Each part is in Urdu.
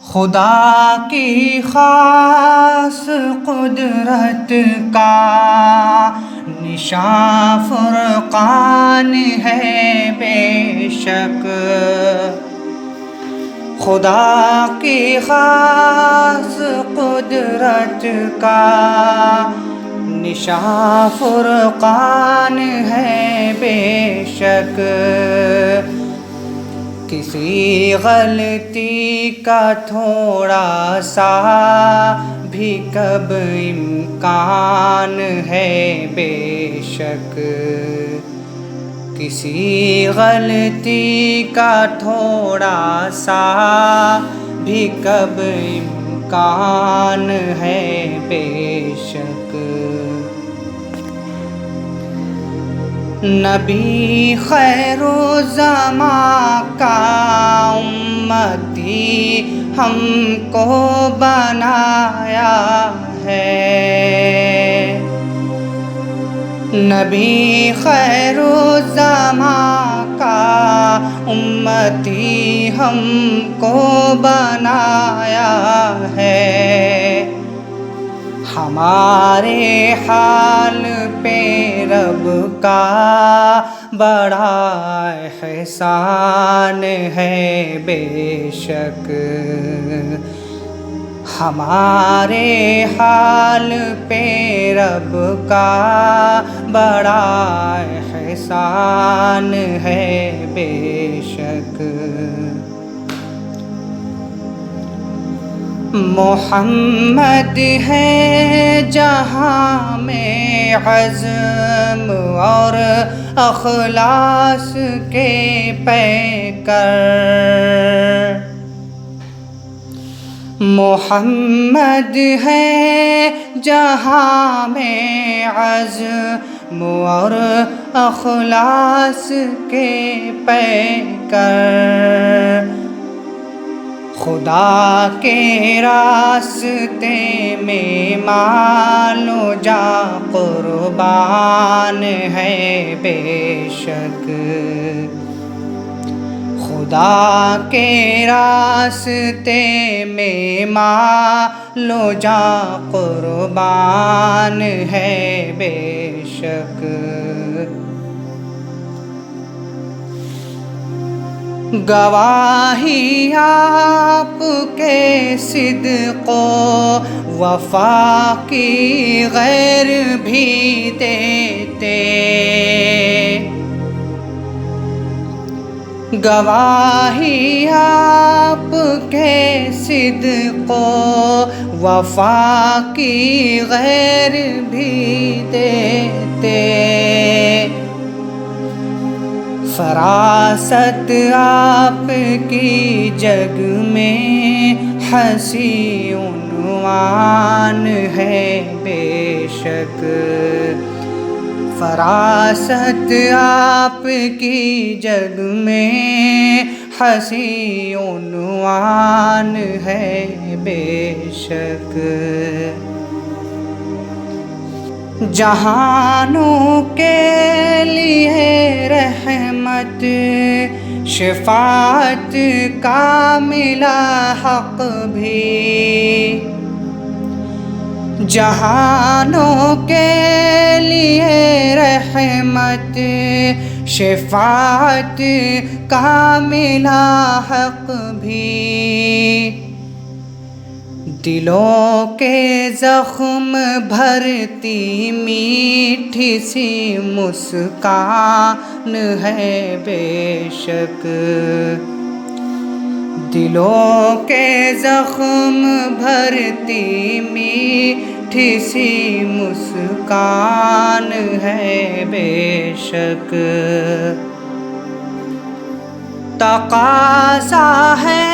خدا کی خاص قدرت کا نشان فرقان ہے بے شک، خدا کی خاص قدرت کا نشان فرقان ہے بے شک، کسی غلطی کا تھوڑا سا بھی کب امکان ہے بے شک، کسی غلطی کا تھوڑا سا بھی کب امکان ہے بے شک۔ نبی خیر الزمان کا امتی ہم کو بنایا ہے، نبی خیر الزمان کا امتی ہم کو بنایا ہے، ہمارے حال پہ رب کا بڑا احسان ہے بے شک، ہمارے حال پہ رب کا بڑا احسان ہے بے شک۔ محمد ہے جہاں میں عزم اور اخلاص کے پیکر، محمد ہے جہاں میں عزم اور اخلاص کے پیکر، خدا کے راستے میں مال و جاں قربان ہے بے شک، خدا کے راستے میں مال و جاں قربان ہے بے شک، گواہی آپ کے صدق و وفا کی غیر بھی دیتے، گواہی آپ کے صدق و وفا کی غیر بھی دیتے، فراست آپ کی جگ میں حسین عنوان ہے بے شک، فراست آپ کی جگ میں حسین عنوان ہے بے شک، جہانوں کے لیے رحمت شفاعت کا ملا حق بھی، جہانوں کے لیے رحمت شفاعت کا ملا حق بھی، دلوں کے زخم بھرتی میٹھی سی مسکان ہے بے شک، دلوں کے زخم بھرتی میٹھی سی مسکان ہے بے شک، تقاضا ہے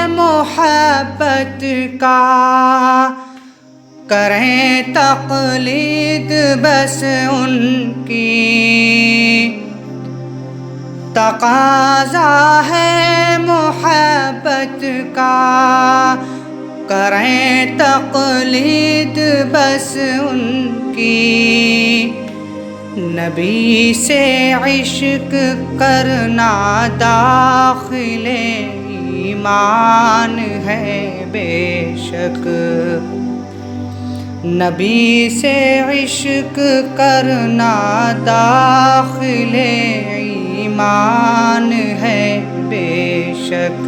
محبت کا کریں تقلید بس ان کی، تقاضا ہے محبت کا کریں تقلید بس ان کی، نبی سے عشق کرنا داخل ایمان ہے بے شک، نبی سے عشق کرنا داخل ایمان ہے بے شک،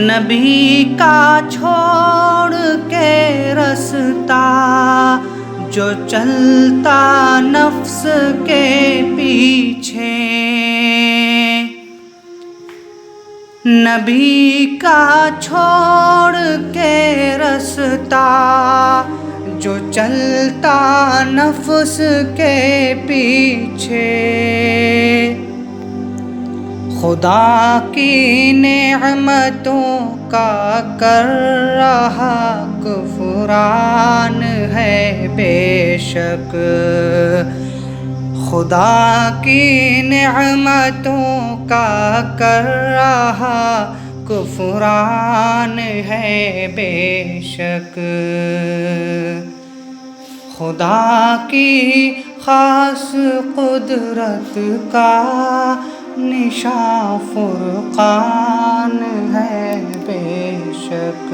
نبی کا چھوڑ کے رستہ جو چلتا نفس کے پیچھے، نبی کا چھوڑ کے رستہ جو چلتا نفس کے پیچھے، خدا کی نعمتوں کا کر رہا کفران ہے بے شک، خدا کی نعمتوں کا کر رہا کفران ہے بے شک، خدا کی خاص قدرت کا نشاں فرقان ہے بے شک۔